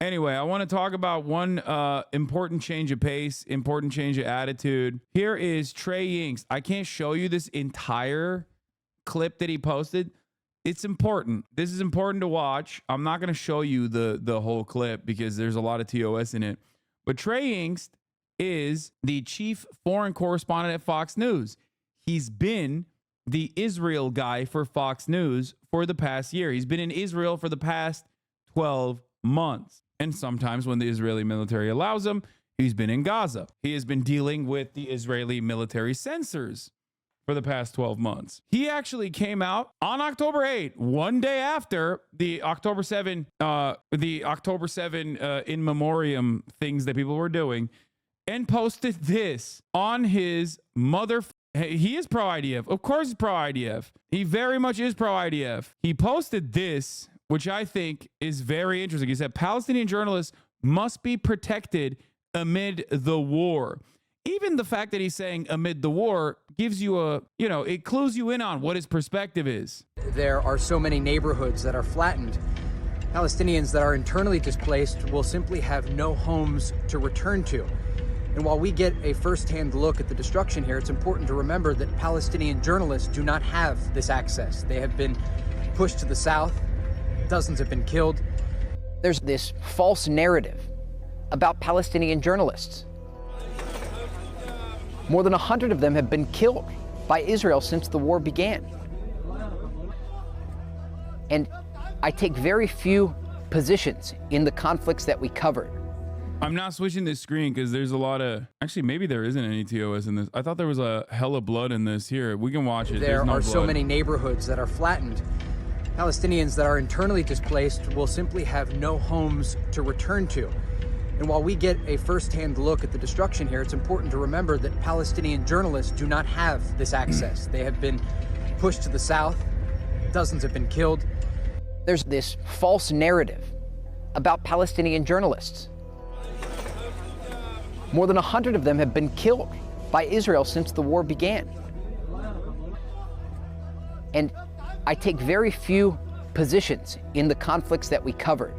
Anyway, I want to talk about one important change of pace, important change of attitude. Here is Trey Yingst. I can't show you this entire clip that he posted. It's important. This is important to watch. I'm not going to show you the whole clip because there's a lot of TOS in it. But Trey Yingst is the chief foreign correspondent at Fox News. He's been the Israel guy for Fox News for the past year. He's been in Israel for the past 12 months. And sometimes when the Israeli military allows him, he's been in Gaza. He has been dealing with the Israeli military censors for the past 12 months. He actually came out on October 8, one day after the October 7 in memoriam things that people were doing, and posted this on his he is pro-IDF. Of course he's pro-IDF. He very much is pro-IDF. He posted this, which I think is very interesting. He said, Palestinian journalists must be protected amid the war. Even the fact that he's saying amid the war gives you it clues you in on what his perspective is. There are so many neighborhoods that are flattened. Palestinians that are internally displaced will simply have no homes to return to. And while we get a first-hand look at the destruction here, it's important to remember that Palestinian journalists do not have this access. They have been pushed to the south. Dozens have been killed. There's this false narrative about Palestinian journalists. More than 100 of them have been killed by Israel since the war began. And I take very few positions in the conflicts that we covered. I'm not switching this screen because there's a lot of... Actually, maybe there isn't any TOS in this. I thought there was a hell of blood in this. Here, we can watch it. There are so many neighborhoods that are flattened. Palestinians that are internally displaced will simply have no homes to return to. And while we get a first-hand look at the destruction here, it's important to remember that Palestinian journalists do not have this access. They have been pushed to the south. Dozens have been killed. There's this false narrative about Palestinian journalists. More than 100 of them have been killed by Israel since the war began. And I take very few positions in the conflicts that we covered.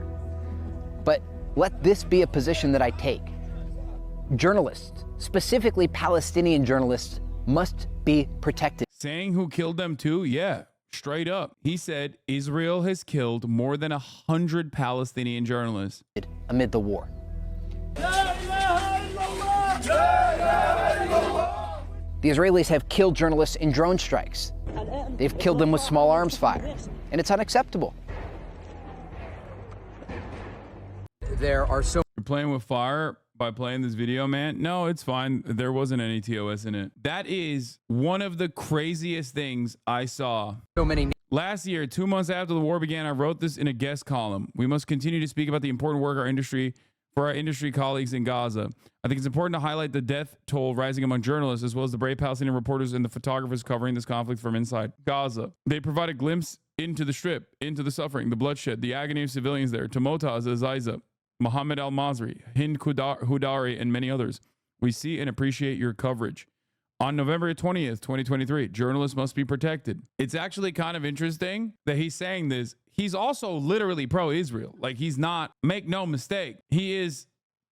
But let this be a position that I take. Journalists, specifically Palestinian journalists, must be protected. Saying who killed them too? Yeah, straight up. He said Israel has killed more than 100 Palestinian journalists amid the war. The Israelis have killed journalists in drone strikes. They've killed them with small arms fire, and it's unacceptable. There are so... You're playing with fire by playing this video, man? No, it's fine. There wasn't any TOS in it. That is one of the craziest things I saw. So many... Last year, 2 months after the war began, I wrote this in a guest column. We must continue to speak about the important work for our industry colleagues in Gaza. I think it's important to highlight the death toll rising among journalists, as well as the brave Palestinian reporters and the photographers covering this conflict from inside Gaza. They provide a glimpse into the strip, into the suffering, the bloodshed, the agony of civilians there. To Motaz Aziza, Mohammed Al-Masri, Hind Hudari, and many others. We see and appreciate your coverage. On November 20th, 2023, journalists must be protected. It's actually kind of interesting that he's saying this. He's also literally pro-Israel. Like, he's not, make no mistake. He is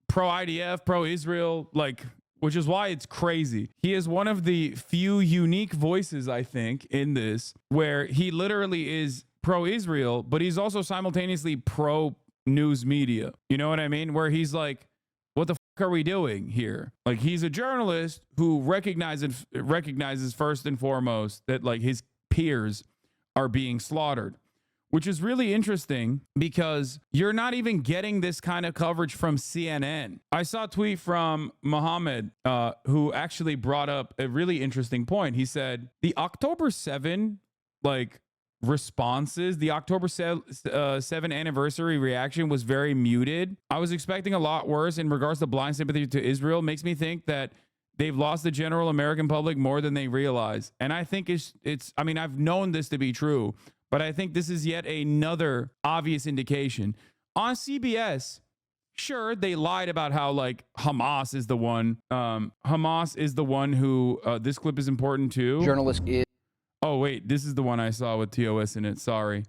pro-IDF, pro-Israel, which is why it's crazy. He is one of the few unique voices, I think, in this, where he literally is pro-Israel, but he's also simultaneously pro-news media. You know what I mean? Where he's like, what the fuck are we doing here? Like, he's a journalist who recognizes first and foremost that, like, his peers are being slaughtered. Which is really interesting because you're not even getting this kind of coverage from CNN. I saw a tweet from Mohammed who actually brought up a really interesting point. He said the October 7 responses, the October 7 anniversary reaction was very muted. I was expecting a lot worse in regards to blind sympathy to Israel. Makes me think that they've lost the general American public more than they realize. And I think I mean, I've known this to be true. But I think this is yet another obvious indication. On CBS, sure, they lied about how, like, Hamas is the one. Hamas is the one who, this clip is important too. Journalist is... Oh, wait, this is the one I saw with TOS in it. Sorry.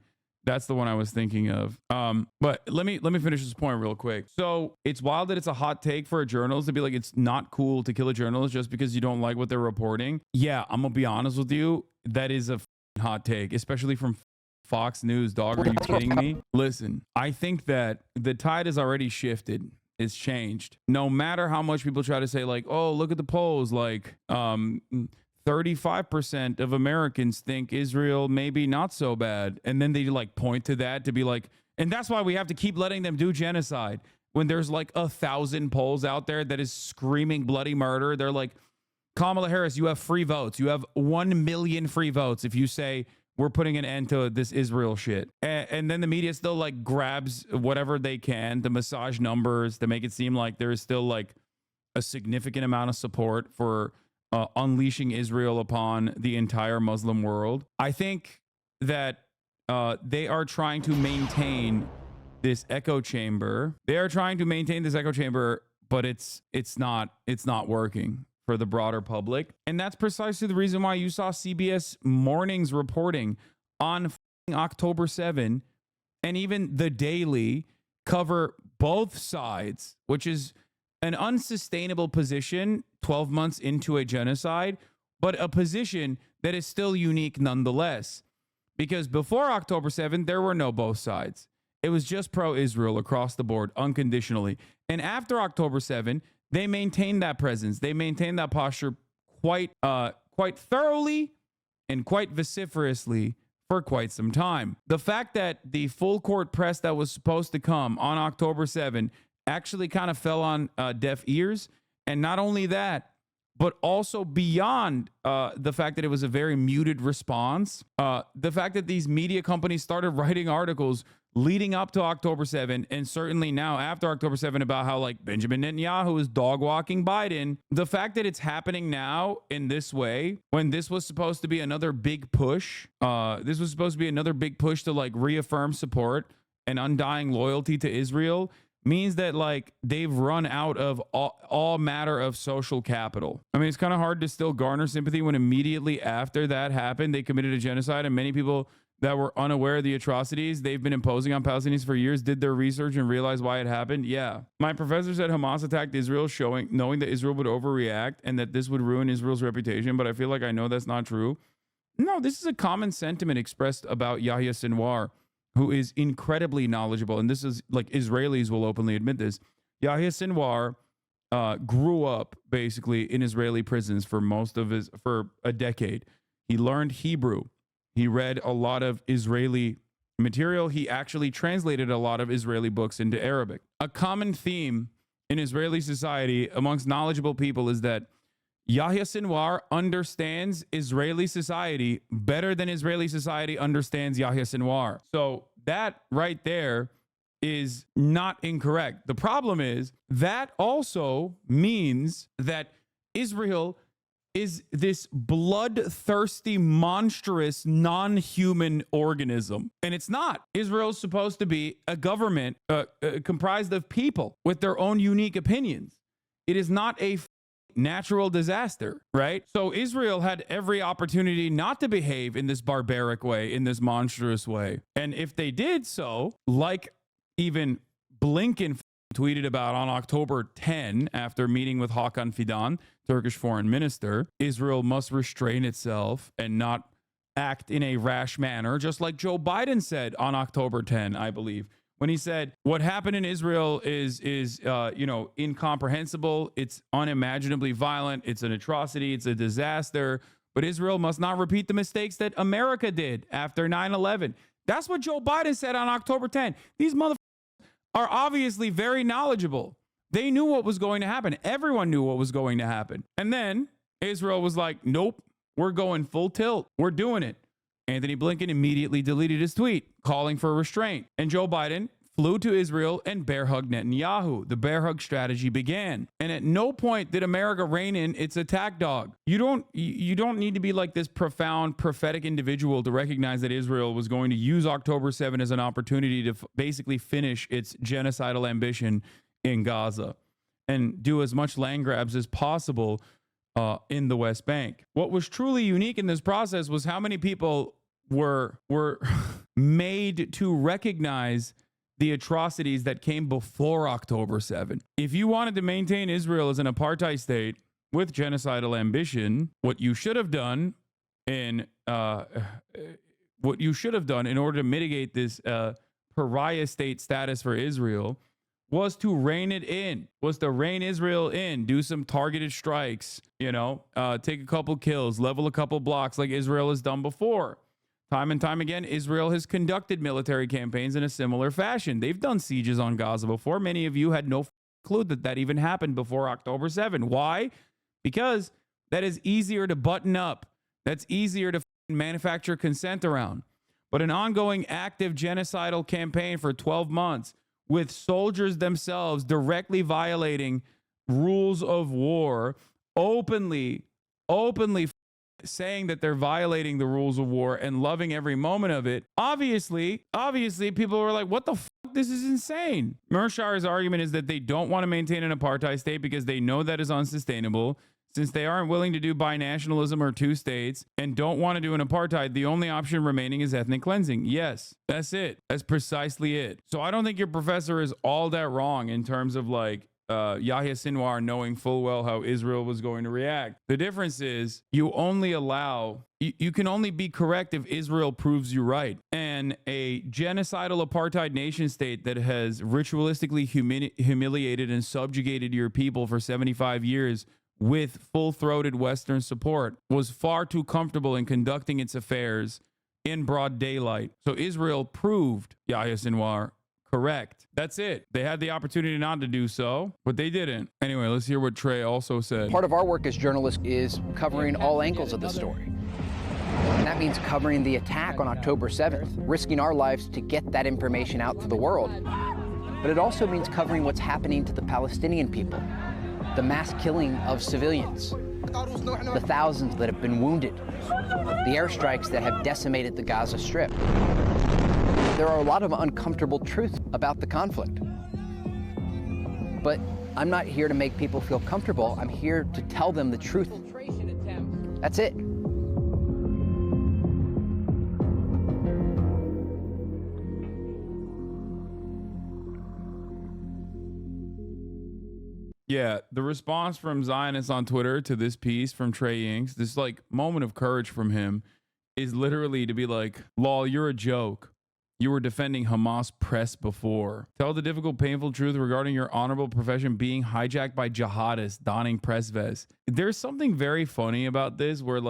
That's the one I was thinking of. But let me finish this point real quick. So it's wild that it's a hot take for a journalist to be like, it's not cool to kill a journalist just because you don't like what they're reporting. Yeah, I'm gonna be honest with you. That is a hot take, especially from Fox News, dog. Are you kidding me? Listen, I think that the tide has already shifted. It's changed. No matter how much people try to say like, oh, look at the polls, like 35% of Americans think Israel maybe not so bad. And then they like point to that to be like, and that's why we have to keep letting them do genocide. When there's like 1,000 polls out there that is screaming bloody murder, they're like, Kamala Harris, you have free votes. You have 1 million free votes if you say we're putting an end to this Israel shit. And then the media still like grabs whatever they can to massage numbers to make it seem like there is still like a significant amount of support for unleashing Israel upon the entire Muslim world. I think that they are trying to maintain this echo chamber. They are trying to maintain this echo chamber, but it's not working for the broader public. And that's precisely the reason why you saw CBS Mornings reporting on October 7 and even The Daily cover both sides, which is an unsustainable position 12 months into a genocide, but a position that is still unique nonetheless. Because before October 7, there were no both sides. It was just pro-Israel across the board, unconditionally. And after October 7, they maintained that presence. They maintained that posture quite thoroughly and quite vociferously for quite some time. The fact that the full court press that was supposed to come on October 7 actually kind of fell on deaf ears. And not only that, but also beyond the fact that it was a very muted response, the fact that these media companies started writing articles leading up to October 7, and certainly now after October 7 about how like Benjamin Netanyahu is dog walking Biden. The fact that it's happening now in this way, when this was supposed to be another big push, to like reaffirm support and undying loyalty to Israel, means that like they've run out of all matter of social capital. I mean, it's kind of hard to still garner sympathy when immediately after that happened, they committed a genocide, and many people that were unaware of the atrocities they've been imposing on Palestinians for years did their research and realized why it happened. Yeah. My professor said Hamas attacked Israel knowing that Israel would overreact and that this would ruin Israel's reputation, but I feel like I know that's not true. No, this is a common sentiment expressed about Yahya Sinwar, who is incredibly knowledgeable, and this is like Israelis will openly admit this. Yahya Sinwar grew up basically in Israeli prisons for a decade. He learned Hebrew. He read a lot of Israeli material. He actually translated a lot of Israeli books into Arabic. A common theme in Israeli society amongst knowledgeable people is that Yahya Sinwar understands Israeli society better than Israeli society understands Yahya Sinwar. So that right there is not incorrect. The problem is that also means that Israel is this bloodthirsty, monstrous, non-human organism. And it's not. Israel's supposed to be a government comprised of people with their own unique opinions. It is not a natural disaster, right? So Israel had every opportunity not to behave in this barbaric way, in this monstrous way. And if they did so, like even Blinken tweeted about on October 10, after meeting with Hakan Fidan, Turkish foreign minister, Israel must restrain itself and not act in a rash manner, just like Joe Biden said on October 10, I believe, when he said what happened in Israel is incomprehensible, it's unimaginably violent, it's an atrocity, it's a disaster, but Israel must not repeat the mistakes that America did after 9/11. That's what Joe Biden said on October 10. These motherfuckers are obviously very knowledgeable. They knew what was going to happen. Everyone knew what was going to happen. And then Israel was like, nope, we're going full tilt. We're doing it. Anthony Blinken immediately deleted his tweet calling for restraint. And Joe Biden flew to Israel and bear hugged Netanyahu. The bear hug strategy began. And at no point did America rein in its attack dog. You don't need to be like this profound prophetic individual to recognize that Israel was going to use October 7 as an opportunity to basically finish its genocidal ambition in Gaza and do as much land grabs as possible in the West Bank. What was truly unique in this process was how many people were made to recognize the atrocities that came before October 7. If you wanted to maintain Israel as an apartheid state with genocidal ambition, what you should have done in order to mitigate this pariah state status for Israel was to rein Israel in, do some targeted strikes, take a couple kills, level a couple blocks like Israel has done before. Time and time again, Israel has conducted military campaigns in a similar fashion. They've done sieges on Gaza before. Many of you had no clue that even happened before October 7. Why? Because that is easier to button up. That's easier to manufacture consent around. But an ongoing active genocidal campaign for 12 months with soldiers themselves directly violating rules of war, openly saying that they're violating the rules of war and loving every moment of it. Obviously, people were like, what the fuck? This is insane. Mershawer's argument is that they don't want to maintain an apartheid state because they know that is unsustainable. Since they aren't willing to do binationalism or two states and don't want to do an apartheid, the only option remaining is ethnic cleansing. Yes, that's it. That's precisely it. So I don't think your professor is all that wrong in terms of Yahya Sinwar knowing full well how Israel was going to react. The difference is you can only be correct if Israel proves you right. And a genocidal apartheid nation state that has ritualistically humiliated and subjugated your people for 75 years with full-throated Western support was far too comfortable in conducting its affairs in broad daylight. So Israel proved Yahya Sinwar correct. That's it. They had the opportunity not to do so, but they didn't. Anyway, let's hear what Trey also said. Part of our work as journalists is covering all angles of the story. And that means covering the attack on October 7th, risking our lives to get that information out to the world. But it also means covering what's happening to the Palestinian people, the mass killing of civilians, the thousands that have been wounded, the airstrikes that have decimated the Gaza Strip. There are a lot of uncomfortable truths about the conflict. But I'm not here to make people feel comfortable. I'm here to tell them the truth. That's it. Yeah, the response from Zionists on Twitter to this piece from Trey Yingst, this moment of courage from him, is literally to be like, lol, you're a joke. You were defending Hamas press before. Tell the difficult, painful truth regarding your honorable profession being hijacked by jihadists donning press vests. There's something very funny about this where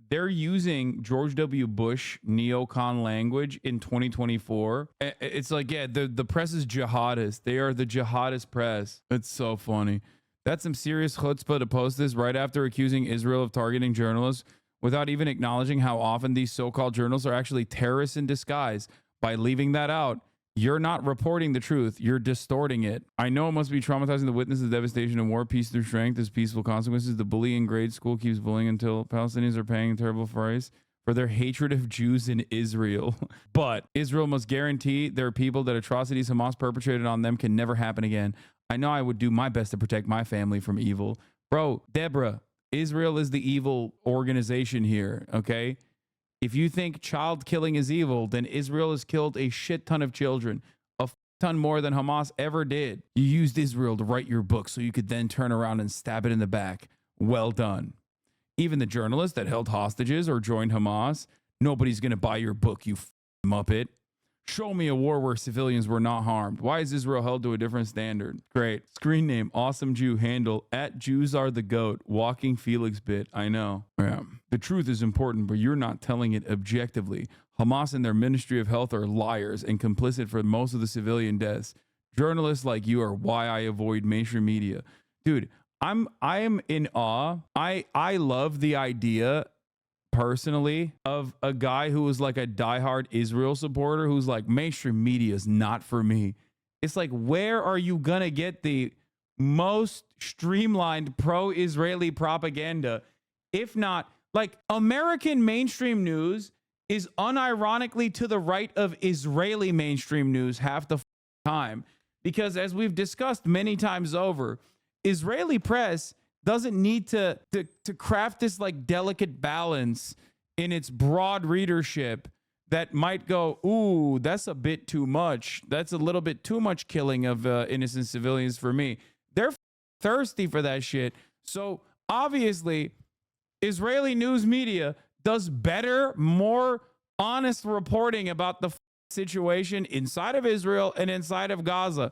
they're using George W. Bush neocon language in 2024. It's the press is jihadist. They are the jihadist press. It's so funny. That's some serious chutzpah to post this right after accusing Israel of targeting journalists without even acknowledging how often these so-called journalists are actually terrorists in disguise. By leaving that out, you're not reporting the truth. You're distorting it. I know it must be traumatizing to witness the devastation of war, peace through strength, as peaceful consequences. The bully in grade school keeps bullying until Palestinians are paying a terrible price for their hatred of Jews in Israel. But Israel must guarantee their people that atrocities Hamas perpetrated on them can never happen again. I know I would do my best to protect my family from evil. Bro, Deborah, Israel is the evil organization here, okay? If you think child killing is evil, then Israel has killed a shit ton of children, a ton more than Hamas ever did. You used Israel to write your book so you could then turn around and stab it in the back. Well done. Even the journalists that held hostages or joined Hamas, nobody's going to buy your book, you muppet. Show me a war where civilians were not harmed. Why is Israel held to a different standard? Great. Screen name, awesome Jew. Handle, @JewsAreTheGoat. Walking Felix bit. I know. Yeah. The truth is important, but you're not telling it objectively. Hamas and their Ministry of Health are liars and complicit for most of the civilian deaths. Journalists like you are why I avoid mainstream media. Dude, I am in awe. I love the idea personally of a guy who was like a diehard Israel supporter who's like, mainstream media is not for me. It's like, where are you gonna get the most streamlined pro-Israeli propaganda if not American mainstream news is unironically to the right of Israeli mainstream news half the time, because as we've discussed many times over, Israeli press doesn't need to craft this delicate balance in its broad readership that might go, ooh, that's a bit too much. That's a little bit too much killing of innocent civilians for me. They're thirsty for that shit. So obviously, Israeli news media does better, more honest reporting about the situation inside of Israel and inside of Gaza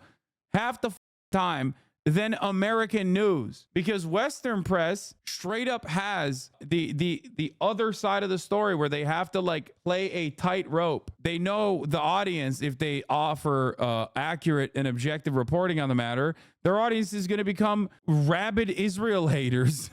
half the time than American news, because Western press straight up has the other side of the story where they have to like play a tightrope. They know the audience, if they offer accurate and objective reporting on the matter, their audience is going to become rabid Israel haters.